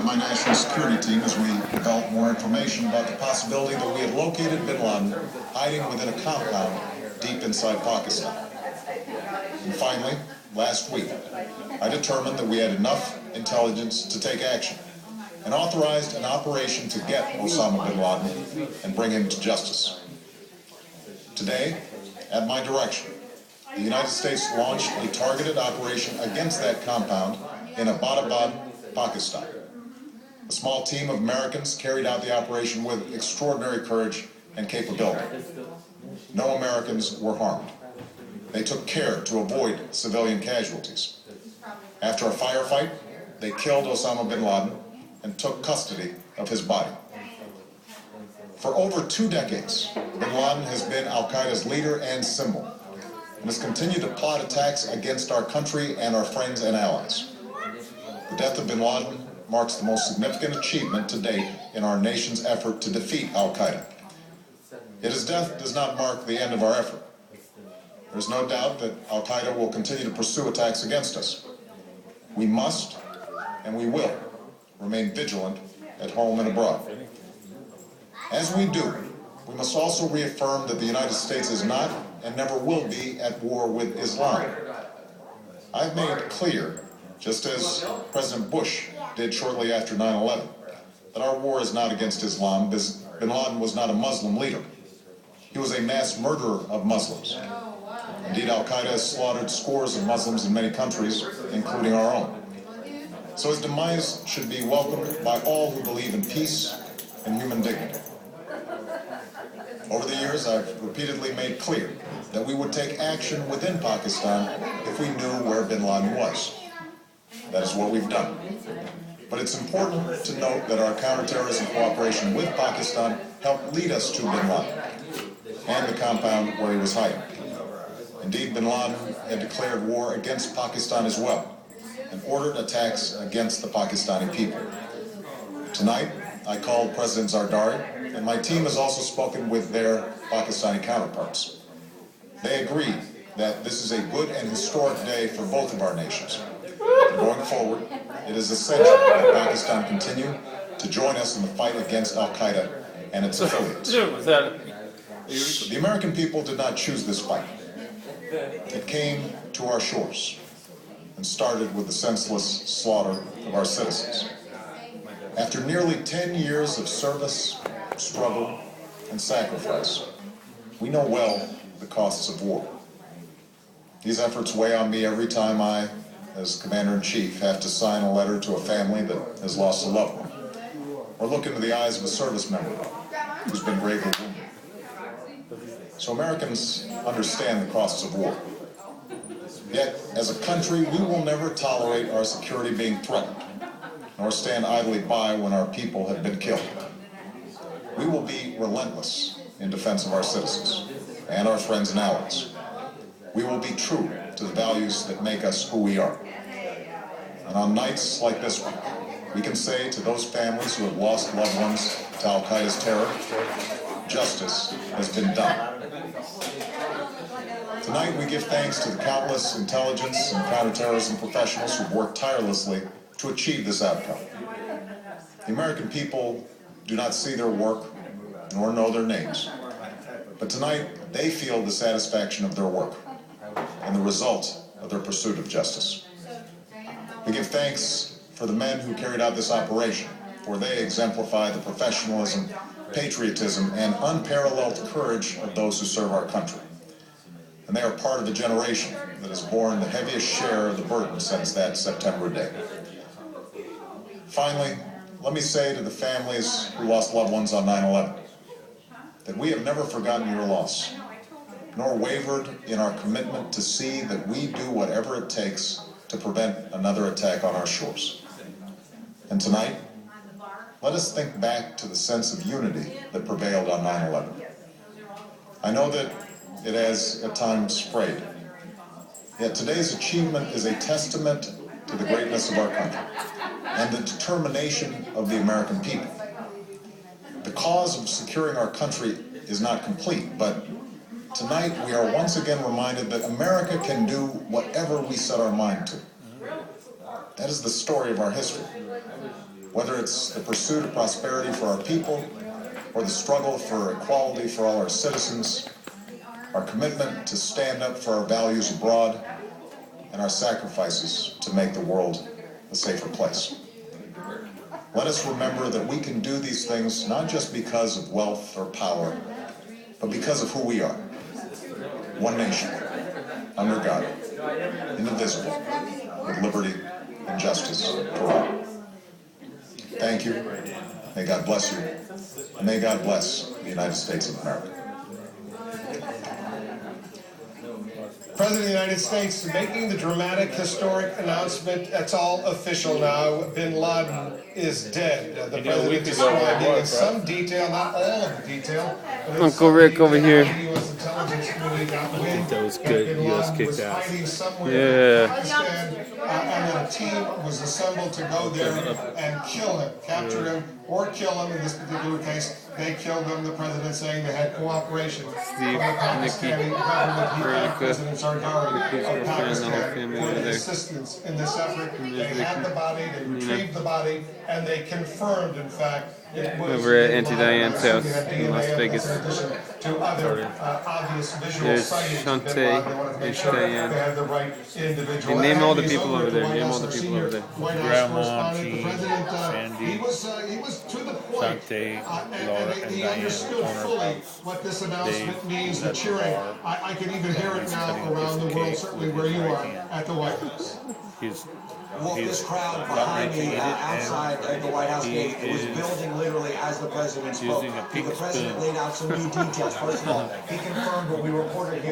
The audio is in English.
of my national security team as we developed more information about the possibility that we had located bin Laden hiding within a compound deep inside Pakistan. And finally, last week, I determined that we had enough intelligence to take action and authorized an operation to get Osama bin Laden and bring him to justice. Today, at my direction, the United States launched a targeted operation against that compound in Abbottabad, Pakistan. A small team of Americans carried out the operation with extraordinary courage and capability. No Americans were harmed. They took care to avoid civilian casualties. After a firefight, they killed Osama bin Laden and took custody of his body. For over 2 decades, bin Laden has been al-Qaeda's leader and symbol, and has continued to plot attacks against our country and our friends and allies. The death of bin Laden marks the most significant achievement to date in our nation's effort to defeat al-Qaeda. Yet his death does not mark the end of our effort. There's no doubt that al-Qaeda will continue to pursue attacks against us. We must, and we will, remain vigilant at home and abroad. As we do, we must also reaffirm that the United States is not and never will be at war with Islam. I've made it clear, just as President Bush did shortly after 9/11, that our war is not against Islam. Bin Laden was not a Muslim leader. He was a mass murderer of Muslims. Indeed, al-Qaeda has slaughtered scores of Muslims in many countries, including our own. So his demise should be welcomed by all who believe in peace and human dignity. Over the years, I've repeatedly made clear that we would take action within Pakistan if we knew where bin Laden was. That is what we've done. But it's important to note that our counterterrorism cooperation with Pakistan helped lead us to bin Laden and the compound where he was hiding. Indeed, bin Laden had declared war against Pakistan as well and ordered attacks against the Pakistani people. Tonight, I called President Zardari, and my team has also spoken with their Pakistani counterparts. They agree that this is a good and historic day for both of our nations. Going forward, it is essential that Pakistan continue to join us in the fight against al-Qaeda and its affiliates. The American people did not choose this fight. It came to our shores and started with the senseless slaughter of our citizens. After nearly 10 years of service, struggle, and sacrifice, we know well the costs of war. These efforts weigh on me every time I, as Commander-in-Chief, have to sign a letter to a family that has lost a loved one, or look into the eyes of a service member who's been gravely wounded. So Americans understand the costs of war. Yet, as a country, we will never tolerate our security being threatened, nor stand idly by when our people have been killed. We will be relentless in defense of our citizens and our friends and allies. We will be true to the values that make us who we are. And on nights like this one, we can say to those families who have lost loved ones to al-Qaeda's terror, justice has been done. Tonight we give thanks to the countless intelligence and counterterrorism professionals who've worked tirelessly to achieve this outcome. The American people do not see their work nor know their names, but tonight they feel the satisfaction of their work and the result of their pursuit of justice. We give thanks for the men who carried out this operation, for they exemplify the professionalism, patriotism, and unparalleled courage of those who serve our country. And they are part of a generation that has borne the heaviest share of the burden since that September day. Finally, let me say to the families who lost loved ones on 9/11 that we have never forgotten your loss, nor wavered in our commitment to see that we do whatever it takes to prevent another attack on our shores. And tonight, let us think back to the sense of unity that prevailed on 9/11. I know that it has at times frayed, yet today's achievement is a testament to the greatness of our country and the determination of the American people. The cause of securing our country is not complete, but tonight we are once again reminded that America can do whatever we set our mind to. That is the story of our history. Whether it's the pursuit of prosperity for our people or the struggle for equality for all our citizens, our commitment to stand up for our values abroad, and our sacrifices to make the world a safer place. Let us remember that we can do these things not just because of wealth or power, but because of who we are. One nation, under God, indivisible, with liberty and justice for all. Thank you. May God bless you. And may God bless the United States of America. President of the United States making the dramatic, historic announcement. That's all official now. Bin Laden is dead. The president describing in some detail, not all of the detail. Uncle Rick over here. That was good. He was kicked out. Yeah. And then a team was assembled to go there and kill him, capture him, or kill him. In this particular case, they killed him. The president saying they had cooperation from the Pakistani government. He had President Zardari of Pakistan for the assistance in this effort. They had the body, they retrieved the body, and they confirmed, in fact, it was over at Auntie Diane's house in Las Vegas. To other obvious visual There's sightings. Auntie, there's Diane. They had the right individual. Name all the people over there. Name all the people over there. Grandma, Jean, Sandy, he was to the point, Sante, and Laura, he and understood Diane, fully owner what this announcement Dave, means, the at the cheering. bar. I can even hear it now around the world, certainly where you are at the White House. Wolf, this crowd behind me outside of the White House gate was building literally as the president spoke. The president laid out some new details. First of all, he confirmed what we reported here.